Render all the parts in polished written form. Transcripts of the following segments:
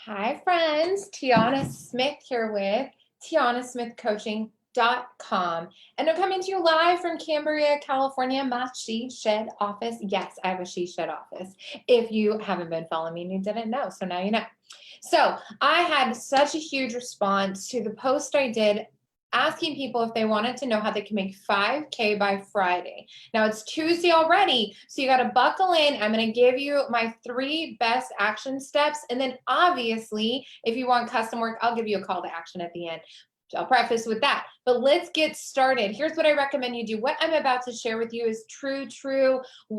Hi, friends. Tiana Smith here with TianaSmithCoaching.com. And I'm coming to you live from Cambria, California, my She Shed office. Yes, I have a She Shed office. If you haven't been following me and you didn't know, so now you know. So I had such a huge response to the post I did asking people if they wanted to know how they can make 5K by Friday. Now it's Tuesday already, so you got to buckle in. I'm going to give you my 3 best action steps. And then obviously, if you want custom work, I'll give you a call to action at the end. I'll preface with that, but let's get started. Here's what I recommend you do. What I'm about to share with you is true.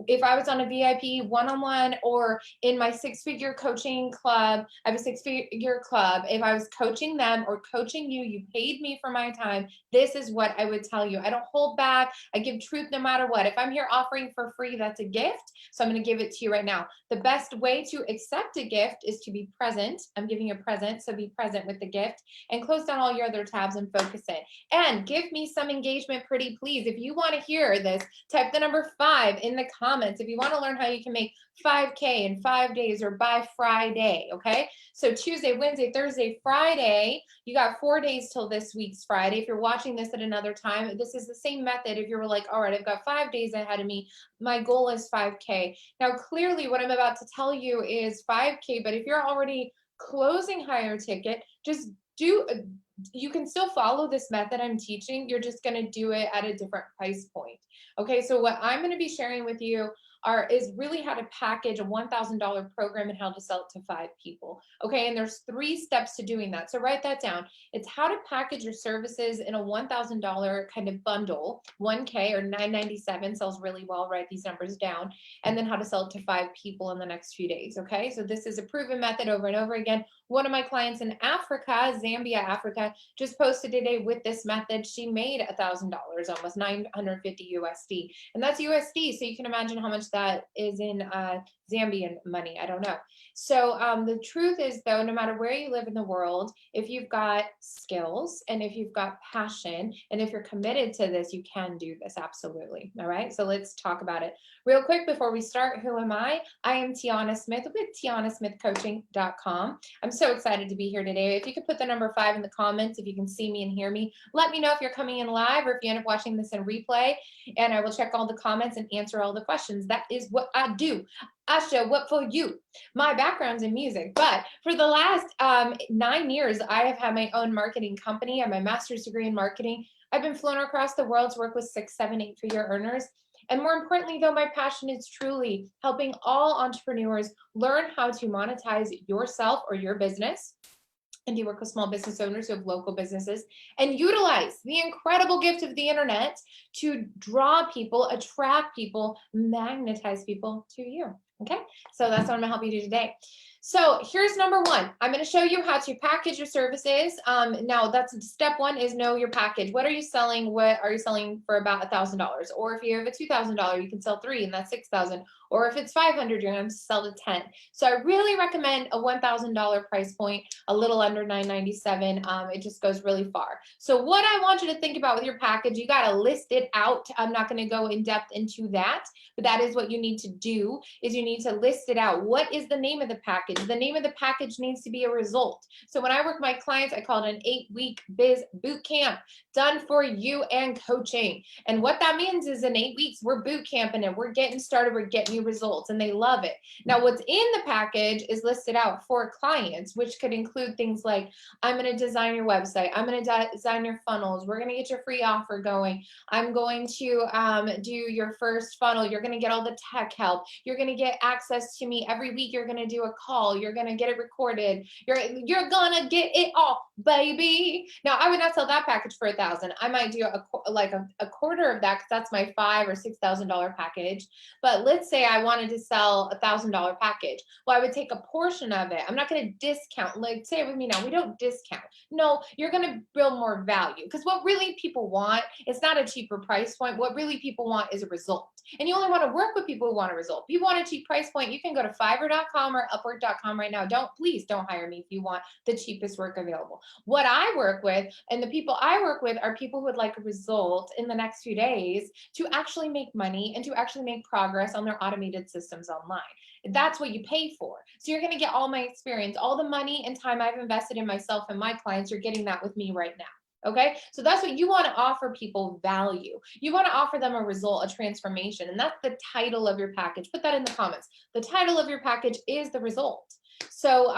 If I was on a VIP one-on-one or in my 6-figure coaching club, I have a 6-figure club. If I was coaching them or coaching you, you paid me for my time. This is what I would tell you. I don't hold back. I give truth no matter what. If I'm here offering for free, that's a gift. So I'm going to give it to you right now. The best way to accept a gift is to be present. I'm giving you a present, so be present with the gift and close down all your other tabs and focus it. And give me some engagement, pretty please. If you want to hear this, type the number 5 in the comments. If you want to learn how you can make 5K in 5 days or by Friday, okay? So Tuesday, Wednesday, Thursday, Friday, you got 4 days till this week's Friday. If you're watching this at another time, this is the same method. If you're like, all right, I've got 5 days ahead of me, my goal is 5K. Now, clearly what I'm about to tell you is 5K, but if you're already closing higher ticket, just you can still follow this method I'm teaching. You're just going to do it at a different price point. Okay, so what I'm going to be sharing with you is really how to package a $1,000 program and how to sell it to 5 people. Okay, and there's 3 steps to doing that. So write that down. It's how to package your services in a $1,000 kind of bundle. 1K or $997 sells really well. Write these numbers down. And then how to sell it to 5 people in the next few days. Okay, so this is a proven method over and over again. One of my clients in Africa, Zambia, Africa, just posted today with this method. She made $1,000, almost 950 USD. And that's USD, so you can imagine how much that is in Zambian money. I don't know. So the truth is, though, no matter where you live in the world, if you've got skills and if you've got passion and if you're committed to this, you can do this. Absolutely. All right. So let's talk about it real quick before we start. Who am I? I am Tiana Smith with TianaSmithCoaching.com. I'm so excited to be here today. If you could put the number 5 in the comments, if you can see me and hear me, let me know if you're coming in live or if you end up watching this in replay, and I will check all the comments and answer all the questions. That is what I do. I show up for you. My background's in music, but for the last 9 years, I have had my own marketing company. I have my master's degree in marketing. I've been flown across the world to work with 6, 7, 8-figure earners. And more importantly, though, my passion is truly helping all entrepreneurs learn how to monetize yourself or your business. And you work with small business owners who have local businesses and utilize the incredible gift of the internet to draw people, attract people, magnetize people to you. Okay, so that's what I'm gonna help you do today. So here's number 1. I'm going to show you how to package your services. Now that's step 1 is know your package. What are you selling? What are you selling for about $1,000? Or if you have a $2,000, you can sell 3 and that's 6,000. Or if it's 500, you're going to sell to 10. So I really recommend a $1,000 price point, a little under $997. It just goes really far. So what I want you to think about with your package, you got to list it out. I'm not going to go in depth into that, but that is what you need to do, is you need to list it out. What is the name of the package? The name of the package needs to be a result. So when I work with my clients, I call it an 8-week biz boot camp, done for you and coaching. And what that means is in 8 weeks, we're boot camping and we're getting started, we're getting you results, and they love it. Now, what's in the package is listed out for clients, which could include things like, I'm going to design your website. I'm going to design your funnels. We're going to get your free offer going. I'm going to do your first funnel. You're going to get all the tech help. You're going to get access to me every week. You're going to do a call. You're going to get it recorded. You're going to get it all, baby. Now, I would not sell that package for $1,000. I might do a quarter of that because that's my $5,000 or $6,000 package. But let's say I wanted to sell $1,000 package. Well, I would take a portion of it. I'm not going to discount. Like, say it with me now. We don't discount. No, you're going to build more value, because what really people want, it's not a cheaper price point. What really people want is a result. And you only want to work with people who want a result. If you want a cheap price point, you can go to Fiverr.com or Upwork.com right now. Please don't hire me if you want the cheapest work available. What I work with and the people I work with are people who would like a result in the next few days to actually make money and to actually make progress on their automated systems online. That's what you pay for. So you're going to get all my experience, all the money and time I've invested in myself and my clients. You're getting that with me right now. Okay, so that's what you want to offer people: value. You want to offer them a result, a transformation, and that's the title of your package. Put that in the comments. The title of your package is the result. So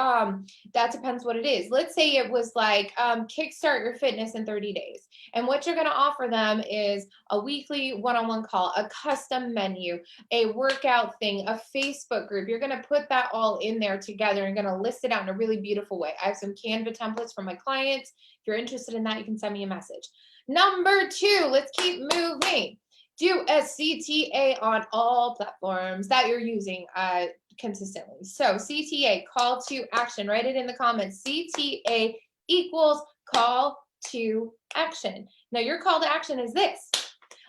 that depends what it is. Let's say it was like kickstart your fitness in 30 days. And what you're going to offer them is a weekly one-on-one call, a custom menu, a workout thing, a Facebook group. You're going to put that all in there together and going to list it out in a really beautiful way. I have some Canva templates for my clients. If you're interested in that, you can send me a message. Number 2, let's keep moving. Do a CTA on all platforms that you're using consistently. So CTA, call to action. Write it in the comments. CTA equals call to action. Now your call to action is this.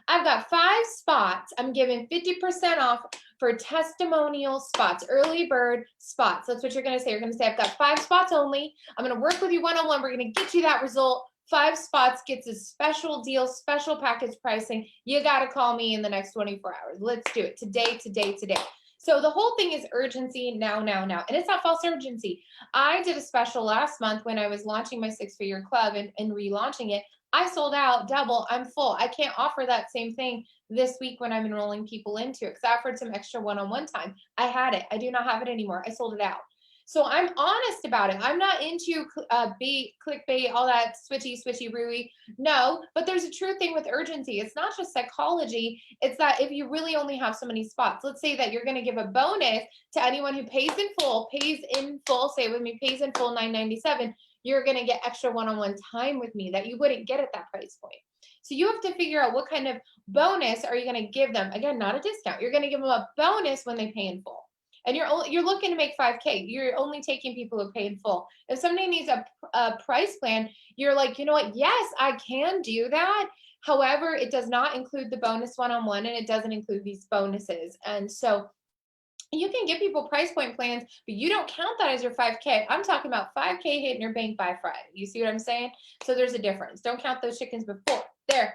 I've got 5 spots. I'm giving 50% off for testimonial spots, early bird spots. That's what you're going to say. You're going to say, I've got 5 spots only. I'm going to work with you one-on-one. We're going to get you that result. 5 spots gets a special deal, special package pricing. You got to call me in the next 24 hours. Let's do it today, today, today. So the whole thing is urgency now, now, now. And it's not false urgency. I did a special last month when I was launching my 6-figure club and relaunching it. I sold out double. I'm full. I can't offer that same thing this week when I'm enrolling people into it because I offered some extra one-on-one time. I had it. I do not have it anymore. I sold it out. So I'm honest about it. I'm not into clickbait, all that switchy, rooey. No, but there's a true thing with urgency. It's not just psychology. It's that if you really only have so many spots, let's say that you're going to give a bonus to anyone who pays in full, say it with me, pays in full $9.97, you're going to get extra one-on-one time with me that you wouldn't get at that price point. So you have to figure out what kind of bonus are you going to give them. Again, not a discount. You're going to give them a bonus when they pay in full. And you're looking to make 5K. You're only taking people who pay in full. If somebody needs a price plan, you're like, you know what? Yes, I can do that. However, it does not include the bonus one-on-one, and it doesn't include these bonuses. And so you can give people price point plans, but you don't count that as your 5K. I'm talking about 5K hitting your bank by Friday. You see what I'm saying? So there's a difference. Don't count those chickens before they're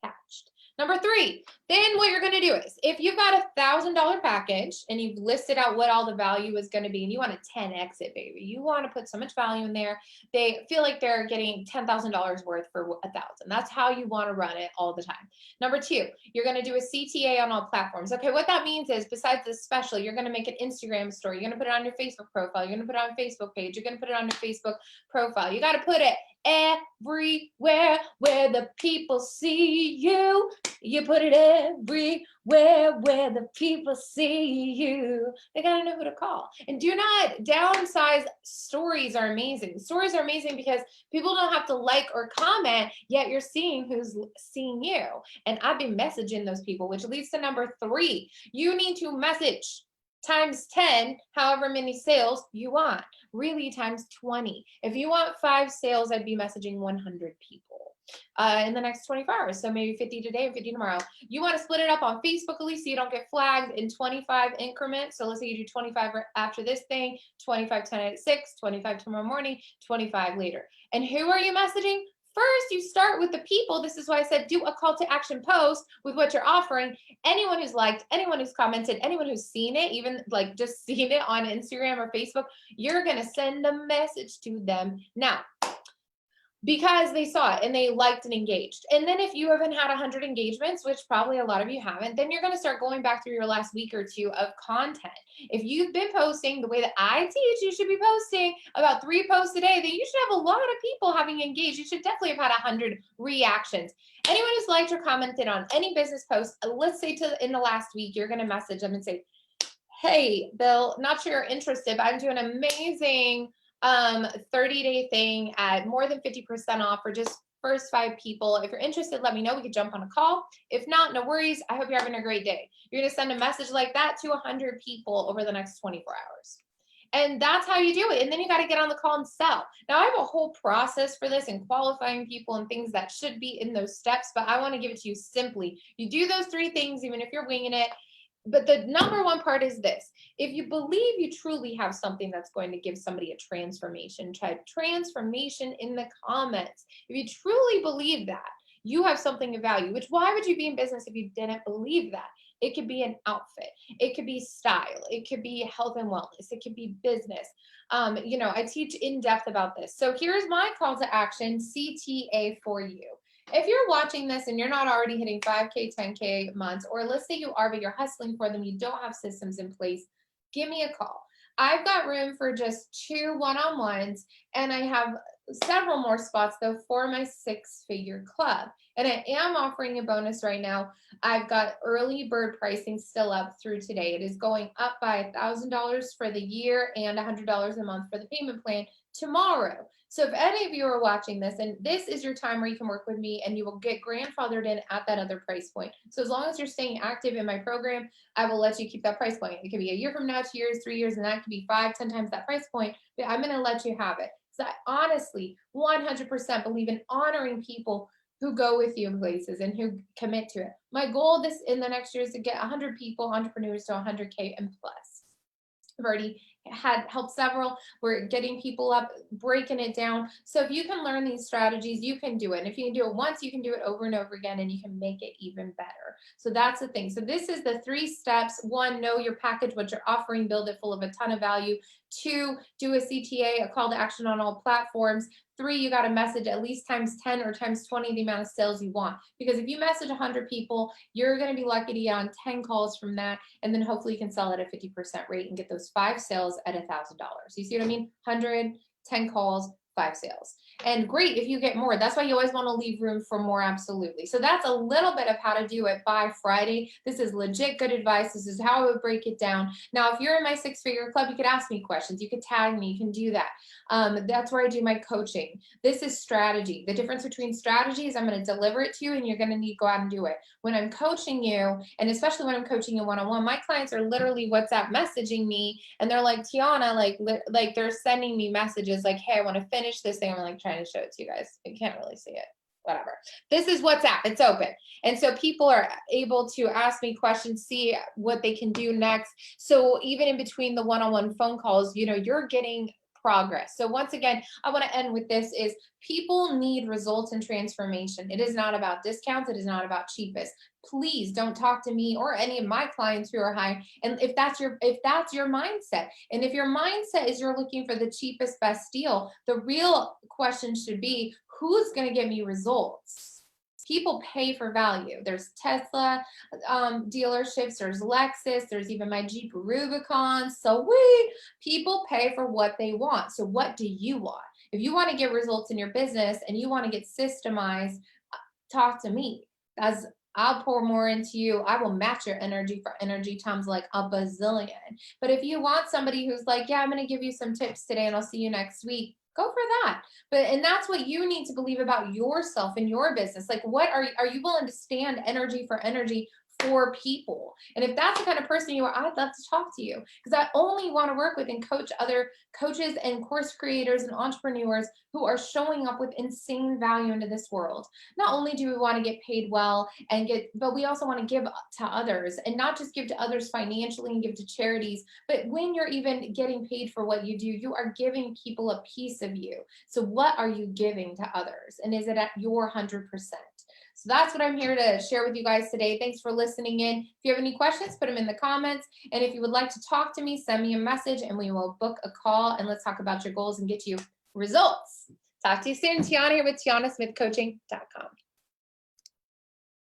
hatched. Number 3, then what you're going to do is if you've got $1,000 package and you've listed out what all the value is going to be and you want to 10x it, baby, you want to put so much value in there. They feel like they're getting $10,000 worth for 1,000. That's how you want to run it all the time. Number 2, you're going to do a CTA on all platforms. Okay, what that means is besides this special, you're going to make an Instagram story. You're going to put it on your Facebook profile. You're going to put it on your Facebook page. You're going to put it on your Facebook profile. You got to put it everywhere where the people see you. You put it everywhere where the people see you. They gotta know who to call. And do not downsize. Stories are amazing. Stories are amazing because people don't have to like or comment, yet you're seeing who's seeing you. And I've been messaging those people, which leads to number 3. You need to message times 10, however many sales you want. Really times 20. If you want 5 sales, I'd be messaging 100 people in the next 24 hours. So maybe 50 today and 50 tomorrow. You want to split it up on Facebook at least so you don't get flagged in 25 increments. So let's say you do 25 after this thing, 25 tonight at 6, 25 tomorrow morning, 25 later. And who are you messaging? First, you start with the people. This is why I said do a call to action post with what you're offering. Anyone who's liked, anyone who's commented, anyone who's seen it, even like just seen it on Instagram or Facebook, you're going to send a message to them now because they saw it and they liked and engaged. And then if you haven't had 100 engagements, which probably a lot of you haven't, then you're going to start going back through your last week or 2 of content. If you've been posting the way that I teach, you should be posting about 3 posts a day, then you should have a lot of people having engaged. You should definitely have had 100 reactions. Anyone who's liked or commented on any business post, let's say in the last week, you're going to message them and say, hey, Bill, not sure you're interested, but I'm doing an amazing 30-day thing at more than 50% off for just first 5 people. If you're interested, let me know. We could jump on a call. If not, no worries. I hope you're having a great day. You're going to send a message like that to 100 people over the next 24 hours. And that's how you do it. And then you got to get on the call and sell. Now, I have a whole process for this and qualifying people and things that should be in those steps, but I want to give it to you simply. You do those 3 things, even if you're winging it. But the number 1 part is this. If you believe you truly have something that's going to give somebody a transformation, type transformation in the comments. If you truly believe that, you have something of value, which why would you be in business if you didn't believe that? It could be an outfit. It could be style. It could be health and wellness. It could be business. I teach in depth about this. So here's my call to action, CTA for you. If you're watching this and you're not already hitting 5K, 10K months, or let's say you are, but you're hustling for them, you don't have systems in place, give me a call. I've got room for just 2 one-on-ones, and I have several more spots though for my 6-figure club. And I am offering a bonus right now. I've got early bird pricing still up through today. It is going up by $1,000 for the year and $100 a month for the payment plan tomorrow. So if any of you are watching this, and this is your time where you can work with me and you will get grandfathered in at that other price point. So as long as you're staying active in my program, I will let you keep that price point. It could be a year from now, 2 years, 3 years, and that could be 5, 10 times that price point, but I'm going to let you have it. So I honestly 100% believe in honoring people who go with you in places and who commit to it. My goal this in the next year is to get 100 people, entrepreneurs to 100K and plus. I've already had helped several. We're getting people up, breaking it down. So if you can learn these strategies, you can do it. And if you can do it once, you can do it over and over again, and you can make it even better. So that's the thing. So this is the 3 steps. 1, know your package, what you're offering, build it full of a ton of value. 2, do a CTA, a call to action on all platforms. 3, you got to message at least times 10 or times 20 the amount of sales you want. Because if you message 100 people, you're going to be lucky to get on 10 calls from that. And then hopefully you can sell at a 50% rate and get those 5 sales at $1,000. You see what I mean? 100, 10 calls, 5 sales. And great if you get more. That's why you always want to leave room for more, absolutely. So that's a little bit of how to do it by Friday. This is legit good advice. This is how I would break it down. Now, if you're in my 6-figure club, you could ask me questions. You could tag me. You can do that. That's where I do my coaching. This is strategy. The difference between strategy is I'm going to deliver it to you, and you're going to need to go out and do it. When I'm coaching you, and especially when I'm coaching you one-on-one, my clients are literally WhatsApp messaging me, and they're like, Tiana, like they're sending me messages like, hey, I want to finish this thing. I'm like trying to show it to you guys. You can't really see it. Whatever. This is WhatsApp. It's open. And so people are able to ask me questions, see what they can do next. So even in between the one-on-one phone calls, you're getting progress. So once again, I want to end with this is people need results and transformation. It is not about discounts. It is not about cheapest. Please don't talk to me or any of my clients who are high. And if that's your mindset, and if your mindset is you're looking for the cheapest, best deal, the real question should be, who's going to get me results? People pay for value. There's Tesla dealerships, there's Lexus, there's even my Jeep Rubicon. So people pay for what they want. So what do you want? If you want to get results in your business and you want to get systemized, talk to me. As I'll pour more into you. I will match your energy for energy times like a bazillion. But if you want somebody who's like, yeah, I'm going to give you some tips today and I'll see you next week, go for that. And that's what you need to believe about yourself and your business. Like, what are you willing to stand energy for energy for people? And if that's the kind of person you are, I'd love to talk to you, because I only want to work with and coach other coaches and course creators and entrepreneurs who are showing up with insane value into this world. Not only do we want to get paid well but we also want to give to others, and not just give to others financially and give to charities, but when you're even getting paid for what you do, you are giving people a piece of you. So what are you giving to others? And is it at your 100%? So that's what I'm here to share with you guys today. Thanks for listening in. If you have any questions, put them in the comments. And if you would like to talk to me, send me a message and we will book a call and let's talk about your goals and get you results. Talk to you soon. Tiana here with TianaSmithCoaching.com.